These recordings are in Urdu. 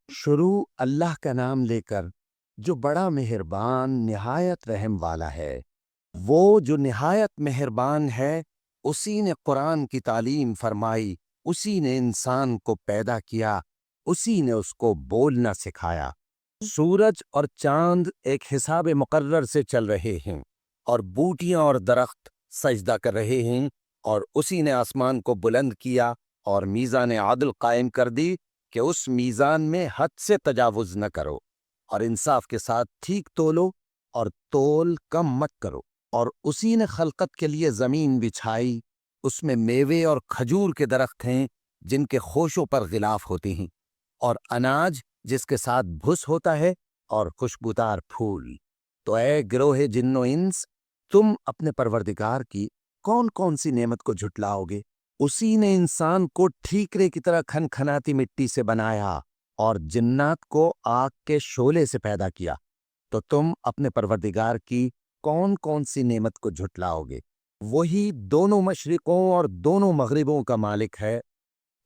شروع اللہ کا نام لے کر جو بڑا مہربان نہایت رحم والا ہے۔ وہ جو نہایت مہربان ہے، اسی نے قرآن کی تعلیم فرمائی، اسی نے انسان کو پیدا کیا، اسی نے اس کو بولنا سکھایا۔ سورج اور چاند ایک حساب مقرر سے چل رہے ہیں، اور بوٹیاں اور درخت سجدہ کر رہے ہیں، اور اسی نے آسمان کو بلند کیا اور میزان عدل قائم کر دی کہ اس میزان میں حد سے تجاوز نہ کرو، اور انصاف کے ساتھ ٹھیک تولو اور تول کم مت کرو۔ اور اسی نے خلقت کے لیے زمین بچھائی، اس میں میوے اور کھجور کے درخت ہیں جن کے خوشوں پر غلاف ہوتے ہیں، اور اناج جس کے ساتھ بھس ہوتا ہے، اور خوشبودار پھول۔ تو اے گروہ جن و انس، تم اپنے پروردگار کی کون کون سی نعمت کو جھٹلاؤ گے؟ اسی نے انسان کو ٹھیکرے کی طرح کھنکھناتی مٹی سے بنایا اور جنات کو آگ کے شعلے سے پیدا کیا۔ تو تم اپنے پروردگار کی کون کون سی نعمت کو جھٹلاؤ گے؟ وہی دونوں مشرقوں اور دونوں مغربوں کا مالک ہے،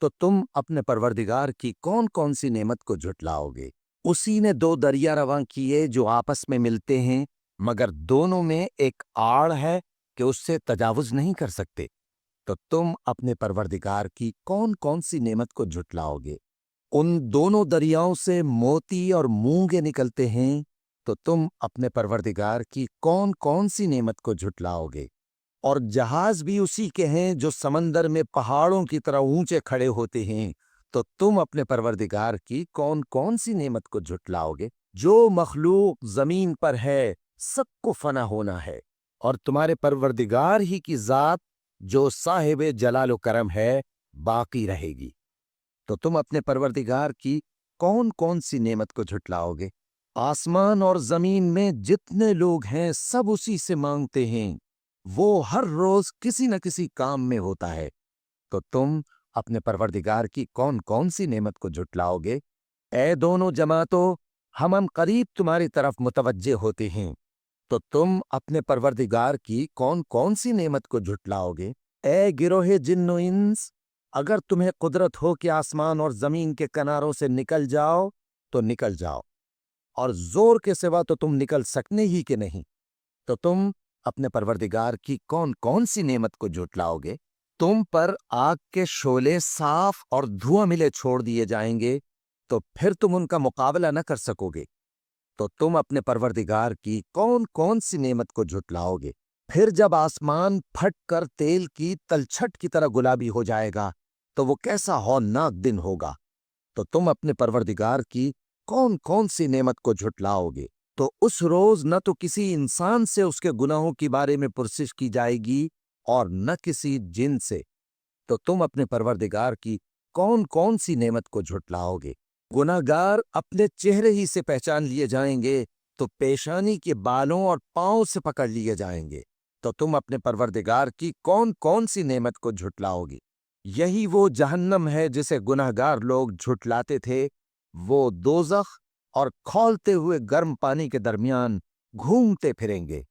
تو تم اپنے پروردگار کی کون کون سی نعمت کو جھٹلاؤ گے؟ اسی نے دو دریا رواں کیے جو آپس میں ملتے ہیں، مگر دونوں میں ایک آڑ ہے کہ اس سے تجاوز نہیں کر سکتے۔ تو تم اپنے پروردگار کی کون کون سی نعمت کو جھٹلاؤ گے؟ ان دونوں دریاؤں سے موتی اور مونگے نکلتے ہیں، تو تم اپنے پروردگار کی کون کون سی نعمت کو جھٹلاؤ گے؟ اور جہاز بھی اسی کے ہیں جو سمندر میں پہاڑوں کی طرح اونچے کھڑے ہوتے ہیں، تو تم اپنے پروردگار کی کون کون سی نعمت کو جھٹلاؤ گے؟ جو مخلوق زمین پر ہے سب کو فنا ہونا ہے، اور تمہارے پروردگار ہی کی ذات جو صاحب جلال و کرم ہے باقی رہے گی۔ تو تم اپنے پروردگار کی کون کون سی نعمت کو جھٹلاؤ گے؟ آسمان اور زمین میں جتنے لوگ ہیں سب اسی سے مانگتے ہیں، وہ ہر روز کسی نہ کسی کام میں ہوتا ہے۔ تو تم اپنے پروردگار کی کون کون سی نعمت کو جھٹلاؤ گے؟ اے دونوں جماعتوں، ہم قریب تمہاری طرف متوجہ ہوتے ہیں، تو تم اپنے پروردگار کی کون کون سی نعمت کو جھٹلاؤ گے؟ اے گروہ جن و انس، اگر تمہیں قدرت ہو کہ آسمان اور زمین کے کناروں سے نکل جاؤ تو نکل جاؤ، اور زور کے سوا تو تم نکل سکنے ہی کہ نہیں، تو تم اپنے پروردگار کی کون کون سی نعمت کو جھٹلاؤ گے؟ تم پر آگ کے شعلے صاف اور دھواں ملے چھوڑ دیے جائیں گے، تو پھر تم ان کا مقابلہ نہ کر سکو گے۔ تو تم اپنے پروردگار کی کون کون سی نعمت کو جھٹلاؤ گے؟ پھر جب آسمان پھٹ کر تیل کی تلچھٹ کی طرح گلابی ہو جائے گا تو وہ کیسا ہولناک دن ہوگا۔ تو تم اپنے پروردگار کی کون کون سی نعمت کو جھٹلاؤ گے؟ تو اس روز نہ تو کسی انسان سے اس کے گناہوں کے بارے میں پرسش کی جائے گی اور نہ کسی جن سے۔ تو تم اپنے پروردگار کی کون کون سی نعمت کو جھٹلاؤ گے؟ گناہگار اپنے چہرے ہی سے پہچان لیے جائیں گے، تو پیشانی کے بالوں اور پاؤں سے پکڑ لیے جائیں گے۔ تو تم اپنے پروردگار کی کون کون سی نعمت کو جھٹلاؤ گے؟ یہی وہ جہنم ہے جسے گناہگار لوگ جھٹلاتے تھے، وہ دوزخ اور کھولتے ہوئے گرم پانی کے درمیان گھومتے پھریں گے۔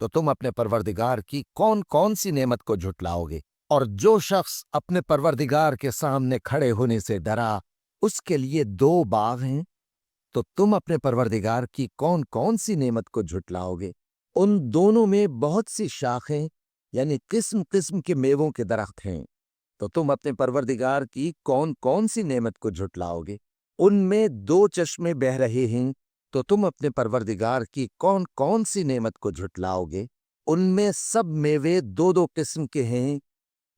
تو تم اپنے پروردگار کی کون کون سی نعمت کو جھٹلاؤ گے؟ اور جو شخص اپنے پروردگار کے سامنے کھڑے ہونے سے ڈرا، اس کے لیے دو باغ ہیں۔ تو تم اپنے پروردگار کی کون کون سی نعمت کو جھٹلاؤ گے؟ ان دونوں میں بہت سی شاخیں یعنی قسم قسم کے میووں کے درخت ہیں۔ تو تم اپنے پروردگار کی کون کون سی نعمت کو جھٹلاؤ گے؟ ان میں دو چشمے بہ رہے ہیں۔ تو تم اپنے پروردگار کی کون کون سی نعمت کو جھٹلاؤ گے؟ ان میں سب میوے دو دو قسم کے ہیں۔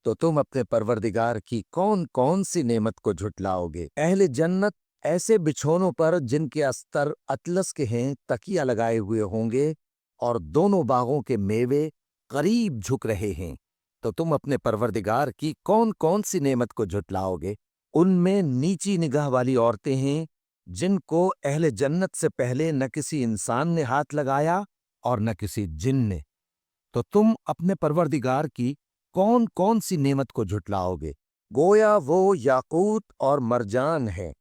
تو تم اپنے پروردگار کی کون کون سی نعمت کو جھٹلاؤ گے؟ اہل جنت ایسے بچھونوں پر جن کے استر اطلس کے ہیں تکیہ لگائے ہوئے ہوں گے، اور دونوں باغوں کے میوے قریب جھک رہے ہیں۔ تو تم اپنے پروردگار کی کون کون سی نعمت کو جھٹلاؤ گے؟ ان میں نیچی نگاہ والی عورتیں ہیں جن کو اہل جنت سے پہلے نہ کسی انسان نے ہاتھ لگایا اور نہ کسی جن نے۔ تو تم اپنے پروردگار کی کون کون سی نعمت کو جھٹلاؤ گے؟ گویا وہ یاقوت اور مرجان ہے۔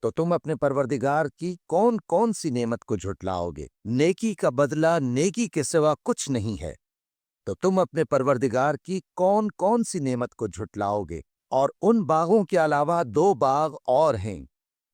تو تم اپنے پروردگار کی کون کون سی نعمت کو جھٹلاؤ گے؟ نیکی کا بدلہ نیکی کے سوا کچھ نہیں ہے۔ تو تم اپنے پروردگار کی کون کون سی نعمت کو جھٹلاؤ گے؟ اور ان باغوں کے علاوہ دو باغ اور ہیں